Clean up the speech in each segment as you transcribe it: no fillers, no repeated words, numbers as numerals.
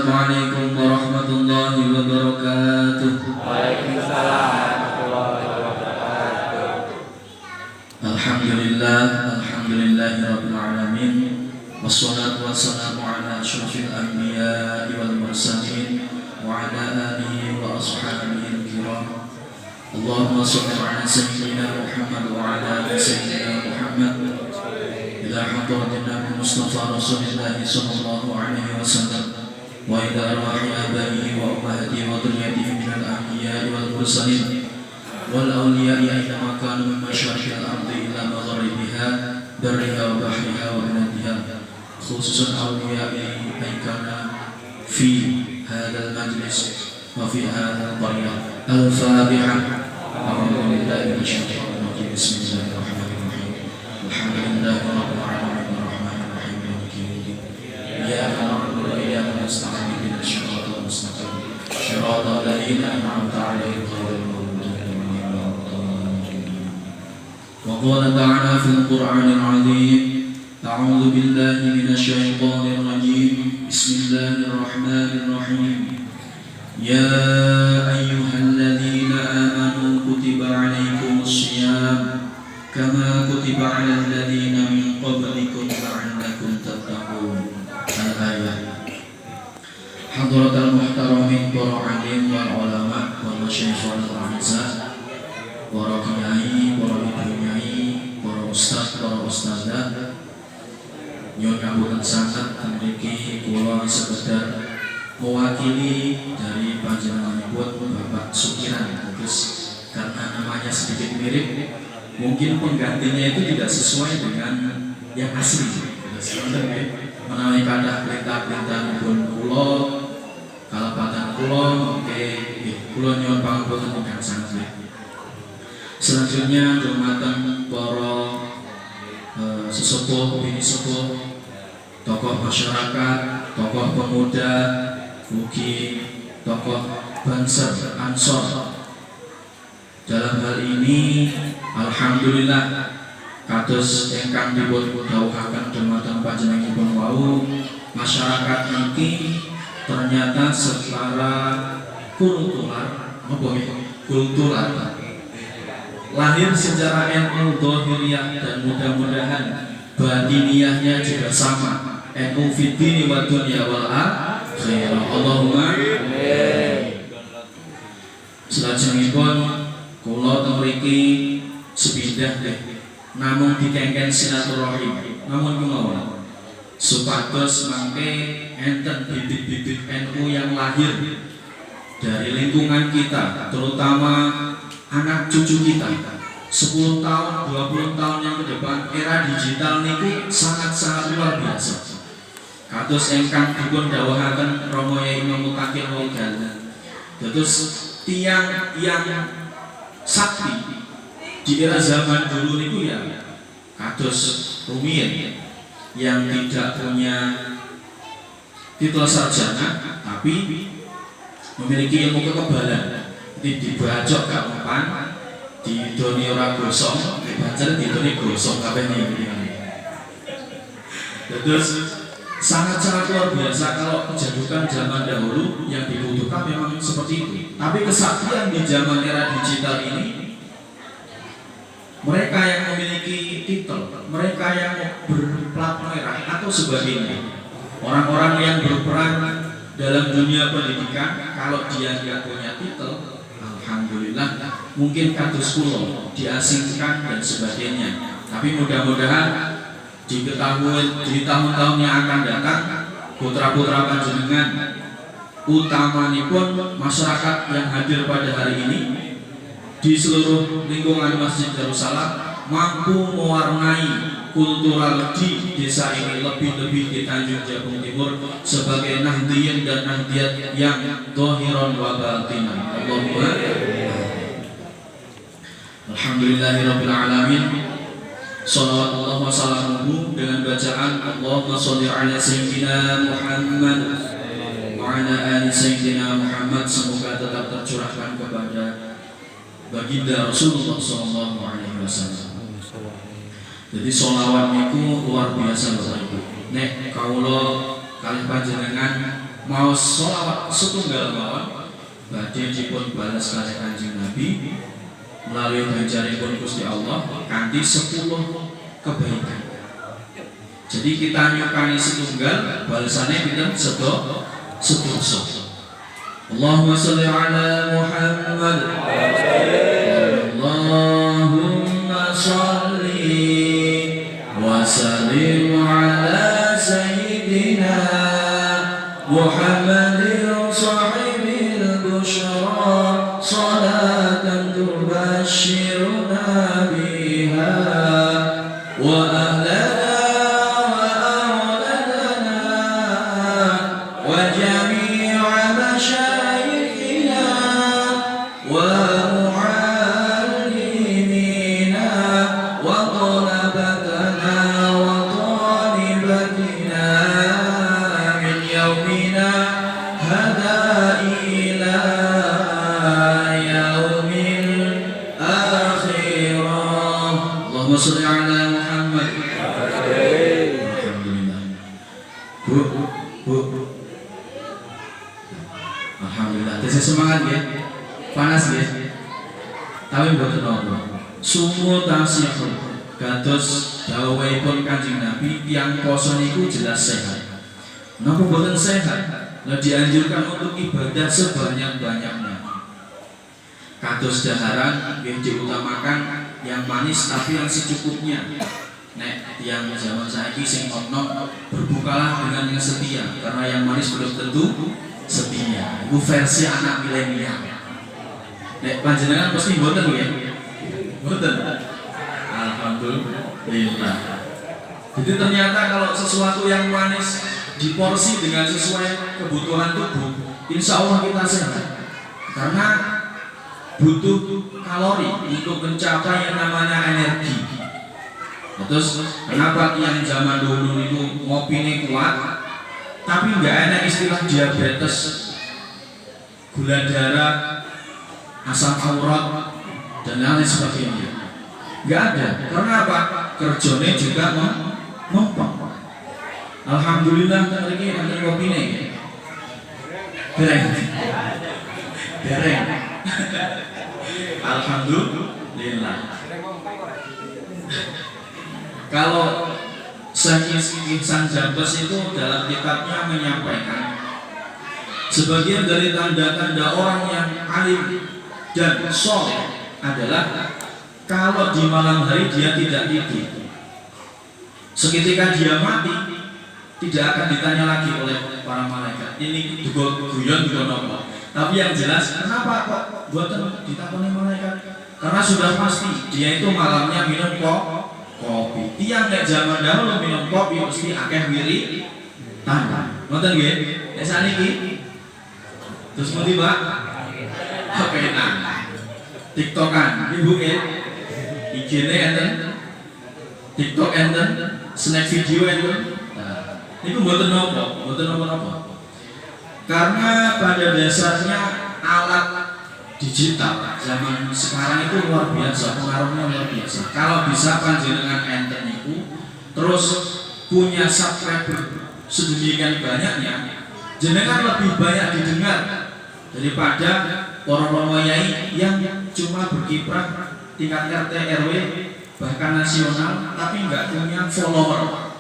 Assalamualaikum warahmatullahi wabarakatuh. Waalaikumsalam warahmatullahi wabarakatuh. Alhamdulillahi rabbil alamin. Wassalatu wassalamu ala asyrafil anbiya'i wal mursalin wa ala alihi wa ashabihi al-kiram. Allahumma shalli ala sayyidina Muhammad wa ala ali sayyidina Muhammad. Ila hadratin Nabi Mustafa Rasulullah sallallahu alaihi wasallam wa ila arwahi abaihi wa ummahatihi wa dhurriyyatihi minal anbiya'i wal mursalin wal awliya'i aina kanu min masyariqil ardi ila magharibiha barriha wa bahriha wa biladiha, khususan awliya'i aikana fi hadzal majlis wa fi hadzal qaryah. Al-Fatihah. A'udzu billahi minasyaitonir rajim. Bismillahirrahmanirrahim. Alhamdulillahi rabbil alamin arrahmanir rahim maliki yaumiddin. Iyyaka na'budu wa iyyaka nasta'in ihdinas siratal mustaqim siratal ladzina an'amta 'alaihim ghairil maghdubi 'alaihim waladdallin. Wa qala ta'ala fil Qur'anil 'azim. A'udzu billahi minasyaitonir rajim. Bismillahirrahmanirrahim. Ya ayyuhalladzina amanu kutiba 'alaikumus shiyam kama kutiba 'alal ladzina min qablikum la'allakum tattaqun. Al-ayat. Hadratal muhtaramin para alim wal ulama wal masyayikh wal a'izza, para kiai, para ibu nyai, para ustaz, para ustazah, nyuwun ngapunten sanget mriki kula sekedar mewakili dari panjenenganipun Bapak Sukiran Lubis, karena namanya sedikit mirip, mungkin penggantinya itu tidak sesuai dengan yang asli. Menawi kadah perintah-perintahipun kula, kalapatan kula, kula nyuwun pangapunten ingkang sanget. Selanjutnya dumateng para sesepuh, bini sepuh, tokoh masyarakat, tokoh pemuda, ugi tokoh Bansar Ansor. Dalam hal ini alhamdulillah kados ingkang dipun dawuhaken dumateng panjenenganipun wau, masyarakat niki ternyata secara kultural lahir secara NU dhahiriyah, dan mudah-mudahan batiniyahnya juga sama, NU fid dini wa dunya wal akhirah. Allahumma amin. Selajengipun kula teng mriki sepindah namung dikengken silaturahim, namun kemawon supados mangke enten bibit-bibit NU yang lahir dari lingkungan kita, terutama anak cucu kita. 10 tahun, 20 tahun yang ke depan, era digital niku sangat-sangat luar biasa. Kados ingkang dipun dawuhaken Romo Yai Imam Mutakin Waigal, terus tiang yang sakti di era zaman dulu niku ya kados rumiyin yang tidak punya titel sarjana tapi memiliki ilmu kekebalan, dibajok gak mempan, didoni ora gosong, dibaca didoni gosong kabeh niki. Terus sangat-sangat luar biasa kalau kejadukan zaman dahulu yang dibutuhkan memang seperti itu. Tapi kesaktian di zaman era digital ini, mereka yang memiliki titel, mereka yang berplat merah atau sebagainya, orang-orang yang berperan dalam dunia pendidikan, kalau dia tidak punya titel, alhamdulillah mungkin kados kula diasingkan dan sebagainya. Tapi mudah-mudahan diketahui di tahun-tahun yang akan datang, putra-putra panjenengan, utamanipun masyarakat yang hadir pada hari ini di seluruh lingkungan Masjid Darussalam, mampu mewarnai kultural di desa ini lebih-lebih di Tanjung Jabung Timur sebagai nahdiyin dan nahdiyat yang dhahiran wa batinan. Allahumma alhamdulillahirabbil alamin. Shalawatullah wa salamuhu dengan bacaan Allahumma sholli ala sayyidina Muhammad wa ala ali sayyidina Muhammad, semoga tetap tercurahkan kepada baginda Rasulullah sallallahu alaihi wasallam. Jadi sholawat niku luar biasa Bapak Ibu. Nek kawula kalih panjenengan mau sholawat setunggal mawon badhe dipun balas kalih Kanjeng Nabi melalui ganjaripun Gusti Allah kanthi 10 kebaikan. Jadi kita nyukani setunggal balasannya pinten sedasa. Allahumma sholli ala Muhammad. Allahumma sholli wa sallim ala sayyidina Muhammadin sahibil busyra salatan tubashshiruna biha wa ahlana wa awladana wa jami'a masyayikhina wa mu'allimina wa talabatana wa talibatina min yaumina hada ila yaumil akhirah. Allahumma sholli ala Muhammad. Alhamdulillah. Bu. Alhamdulillah. Tesih semangat ya. Panas ya. Tapi mboten napa. Sumu tasihun. Kados dawuhipun Kanjeng Nabi tiyang poso niku jelas sehat. Napa mboten sehat? Nah, dianjurkan untuk ibadah sebanyak-banyaknya. Kados daharan yang diutamakan yang manis tapi yang secukupnya. Nek yang zaman saiki sing ono berbukalah dengan yang setia karena yang manis belum tentu setia. Itu versi anak milenial. Nek panjenengan pasti mboten ya. Mboten. Alhamdulillah. Jadi ternyata kalau sesuatu yang manis diporsi dengan sesuai kebutuhan tubuh, insya Allah kita sehat. Karena butuh kalori untuk mencapai yang namanya energi. Terus kenapa yang zaman dulu itu ngopi ini kuat, tapi nggak ada istilah diabetes, gula darah, asam urat dan lain sebagainya. Nggak ada. Karena apa? Kerjanya juga ngompong. Alhamdulillah hari ini nanti kopi ini dereng. Alhamdulillah. Kalau Syekh Ihsan Jambes itu dalam kitabnya menyampaikan sebagian dari tanda-tanda orang yang alim dan soleh adalah kalau di malam hari dia tidak tidur. Seketika dia mati, tidak akan ditanya lagi oleh para malaikat. Ini guyon nopo. Tapi yang jelas, kenapa kok buatan ditakoni malaikat? Karena sudah pasti dia itu malamnya minum kopi. Tiang nek zaman dahulu minum kopi mesti akeh wiri tangan. Nonton nggih? Nek saniki terus ngendi, Pak? Kepenak. TikTokan, Ibu nggih. IG-ne enten. TikTok enten, snack video enten. Itu mboten napa. Karena pada dasarnya alat digital zaman sekarang itu luar biasa, pengaruhnya luar biasa. Kalau bisa panjenengan enten itu terus punya subscriber sedemikian banyaknya, jenengan lebih banyak didengar daripada orang-orang yai yang cuma berkiprah tingkat RT RW bahkan nasional tapi nggak punya follower.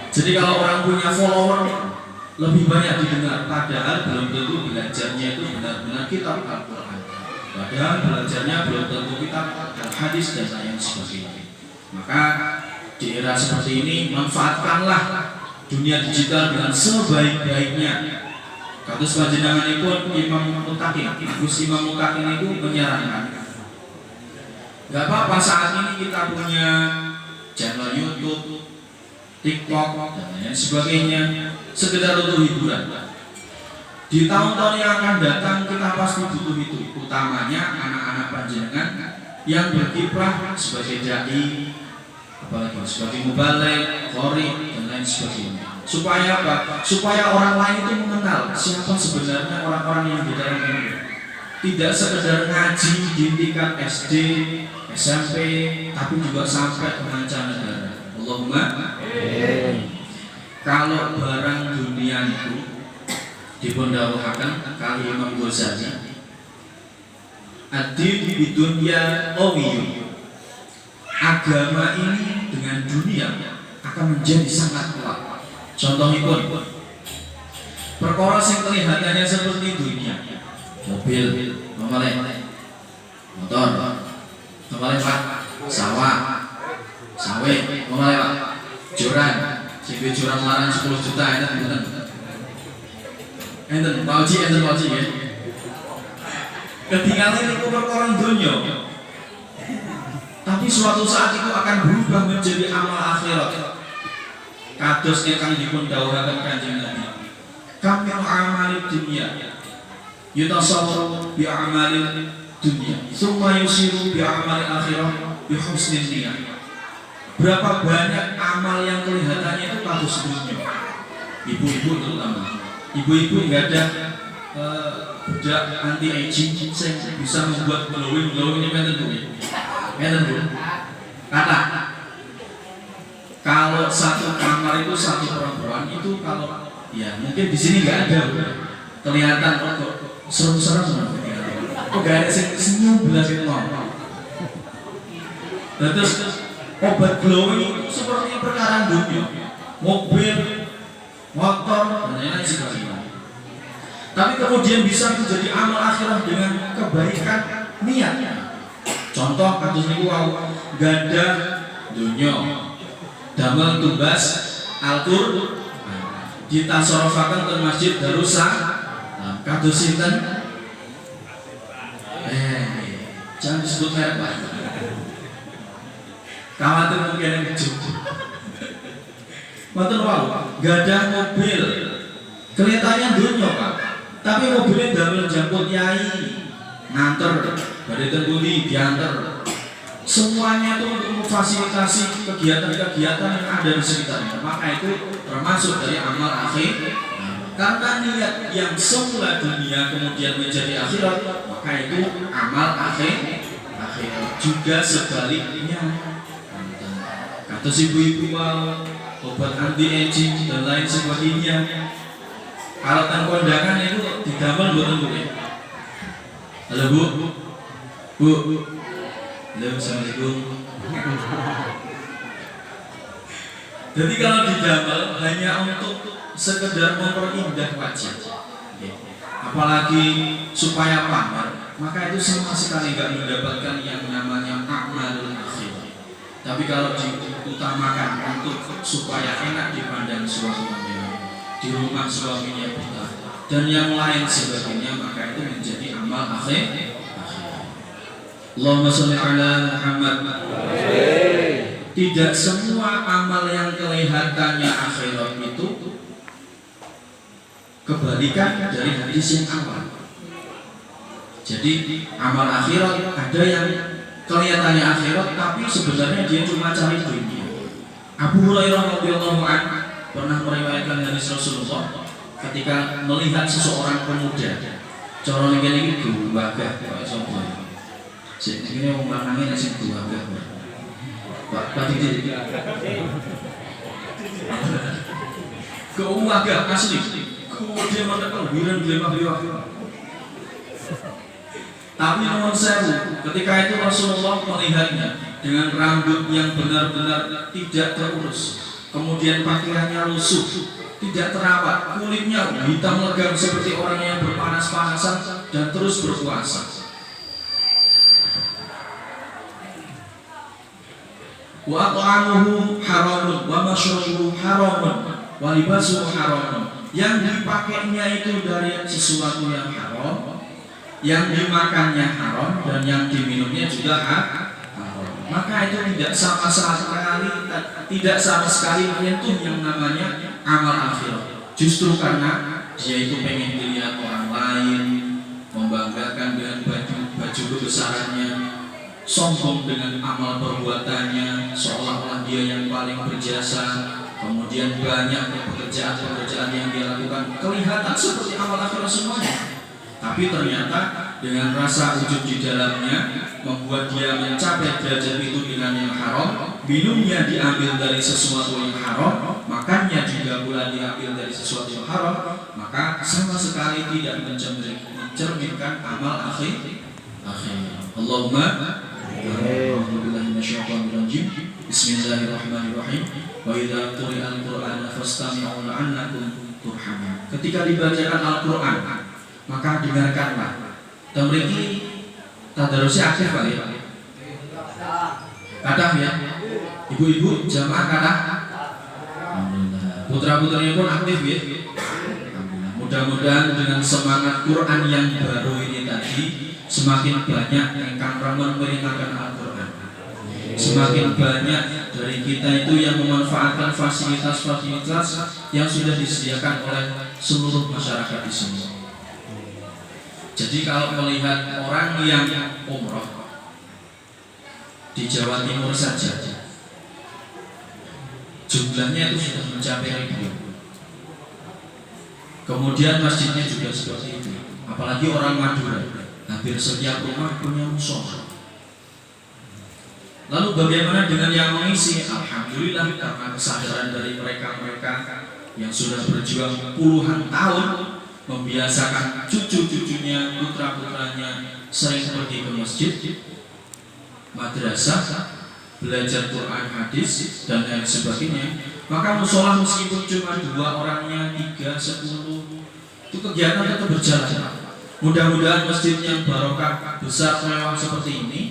Jadi kalau orang punya follower lebih banyak didengar, padahal belum tentu belajarnya itu benar-benar kitab Al-Quran. Padahal belajarnya belum tentu kitab hadis dan lain sebagainya. Maka di era seperti ini manfaatkanlah dunia digital dengan sebaik-baiknya. Kados panjenenganipun Imam Mutakin, Gus Imam Mutakin itu menyarankan, nggak apa-apa saat ini kita punya channel YouTube, TikTok dan lain sebagainya, sekedar untuk hiburan. Di tahun-tahun yang akan datang kita pasti butuh itu, utamanya anak-anak panjenengan yang berkiprah sebagai dai, apalagi sebagai mubaligh, qori dan lain sebagainya. Supaya apa? Supaya orang lain itu mengenal siapa sebenarnya orang-orang yang di dalam ini. Tidak sekedar ngaji di tingkat SD, SMP, tapi juga sampai ke mancanegara. Allahumma. kalau barang dunia itu dipun dawuhaken kali Imam Ghazali, ad-din bidunya qawiyun, agama ini dengan dunia akan menjadi sangat kuat. Contohipun perkara sing kelihatannya seperti dunia, mobil, motor, Pak, sawah, sawit, Pak, joran, sing joran larang 10 juta enten pauci ya. Ketinggalan itu perkara dunia. Tapi suatu saat itu akan berubah menjadi amal akhirat. Kados ingkang dipun dawuhaken Kanjeng Nabi. Kam min amalid dunya yutasawwaru bi amalid dunya, tsumma yusiru bi amalil akhirah bi husnil niyyah. Berapa banyak amal yang kelihatannya itu kados dunia. Ibu-ibu terutama. Ibu-ibu enggak ada budak anti aging sing bisa membuat glowing ini enten Bu. Kata kalau satu kamar itu satu perempuan itu, kalau ya mungkin di sini nggak ada kelihatan kok serem-serem kok gak ada senyum belas itu mau. Terus obat glowing itu seperti perkara dunia, mobil, motor dan lain-lain sebagainya. Tapi kemudian bisa menjadi amal akhirat dengan kebaikan niatnya. Contoh kados niku wau ganda dunya damel tumbas Al-Qur'an ditasarrufaken ke Masjid Darussalam. Kados sinten? Jangan disebut merek Pak. Kawatir mungkin yang kecil. Mboten wau gadah mobil kelihatannya dunya Pak, tapi mobilnya damel jemput yai, nganter, badhe tembuli diantar. Semuanya itu untuk memfasilitasi kegiatan-kegiatan yang ada di sekitarnya. Maka itu termasuk dari amal akhir. Karena niat yang semula dunia kemudian menjadi akhirat, maka itu amal akhir. Juga sebaliknya. Kata si ibu-ibu obat anti aging dan lain sebagainya. Kalau kondangan itu didamel mboten Bu. Halo Bu. Halo, assalamualaikum. Jadi kalau didamel hanya untuk sekedar memperindah wajah, apalagi supaya pamer, maka itu sama sekali nggak mendapatkan yang namanya amalul akhir. Tapi kalau diutamakan untuk supaya enak dipandang suaminya, di rumah suaminya betah, dan yang lain sebagainya, maka itu menjadi amal akhir. Allahumma sholli ala Muhammad. Tidak semua amal yang kelihatannya akhirat itu kebalikan dari hadis yang awal. Jadi amal akhirat ada yang kelihatannya akhirat tapi sebenarnya dia cuma cari dunia. Abu Hurairah radhiyallahu anhu pernah meriwayatkan hadis Rasulullah ketika melihat seseorang pemuda cara ngene iki gagah kaya sapa. Sik ngene wong lanange nek sing gagah. Pak Didi. Gagah asli. Kemudian menekan biren glemah-glemah. Tapi nomor sewu, ketika itu Rasulullah melihatnya dengan rambut yang benar-benar tidak terurus, kemudian pakaiannya lusuh, tidak terawat, kulitnya hitam legam seperti orang yang berpanas-panasan dan terus berpuasa. Wa ta'amuhu haramun, wa masyrubuhu haramun, wa libasuhu haramun. Yang dipakainya itu dari sesuatu yang haram, yang dimakannya haram, dan yang diminumnya juga haram. Maka itu tidak sama sekali menyentuh yang namanya amal akhirat. Justru karena dia itu pengen dilihat orang lain, membanggakan dengan baju kebesarannya, sombong dengan amal perbuatannya, seolah-olah dia yang paling berjasa. Kemudian banyak pekerjaan-pekerjaan yang dia lakukan kelihatan seperti amal akhirat semuanya, tapi ternyata dengan rasa ujub di dalamnya membuat dia mencapai derajat itu dengan yang haram. Minumnya diambil dari sesuatu yang haram, makannya juga pula diambil dari sesuatu yang haram, maka sama sekali tidak mencerminkan amal akhir. Allahumma Bismillahirrahmanirrahim. Wa idza quri'al Qur'anu fastami'u la'allakum turhamun. Ketika dibacakan Al-Qur'an, maka dengarkanlah. Temriki tadarusnya aktif Pak ya? Kadah ya? Ibu-ibu jamaah kadah? Alhamdulillah. Putra-putranya pun aktif ya? Alhamdulillah. Mudah-mudahan dengan semangat Quran yang baru ini tadi, semakin banyak engkang ramon meringankan Al-Quran. Semakin banyak dari kita itu yang memanfaatkan fasilitas-fasilitas yang sudah disediakan oleh seluruh masyarakat di sini. Jadi kalau melihat orang yang umroh di Jawa Timur saja, jumlahnya itu sudah mencapai 1000. Kemudian masjidnya juga seperti itu. Apalagi orang Madura, hampir setiap rumah punya musola. Lalu bagaimana dengan yang mengisi? Alhamdulillah, karena kesadaran dari mereka-mereka yang sudah berjuang puluhan tahun, membiasakan cucu-cucunya, putra-putranya sering pergi ke masjid, madrasah, belajar Quran, hadis, dan lain sebagainya. Maka musola meskipun cuma 2 orangnya, 3, 10, itu kegiatan tetap berjalan. Mudah-mudahan masjid yang barokah besar mewah seperti ini,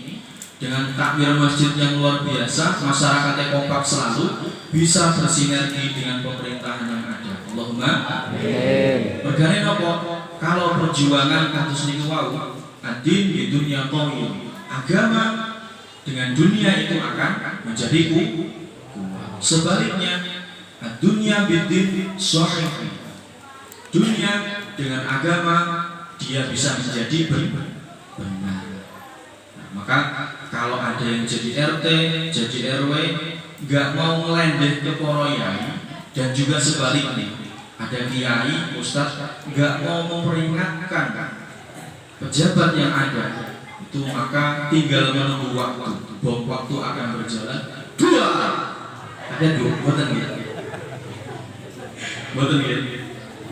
dengan takmir masjid yang luar biasa, masyarakatnya kompak selalu, bisa bersinergi dengan pemerintahan yang ada. Allahumma amin. Bergane apa? Kalau perjuangan kados niku wau, adin di dunia qawi, agama dengan dunia itu akan menjadi kuat. Sebaliknya, dunia bidin sahih. Dunia dengan agama dia bisa menjadi benar. Maka kalau ada yang jadi RT, jadi RW, nggak mau ngelendeh ke para yai, dan juga sebaliknya, ada kiai, ustaz, nggak mau memperingatkan pejabat yang ada, itu maka tinggal menunggu waktu, bom waktu akan berjalan. Ada 2, boten gitu.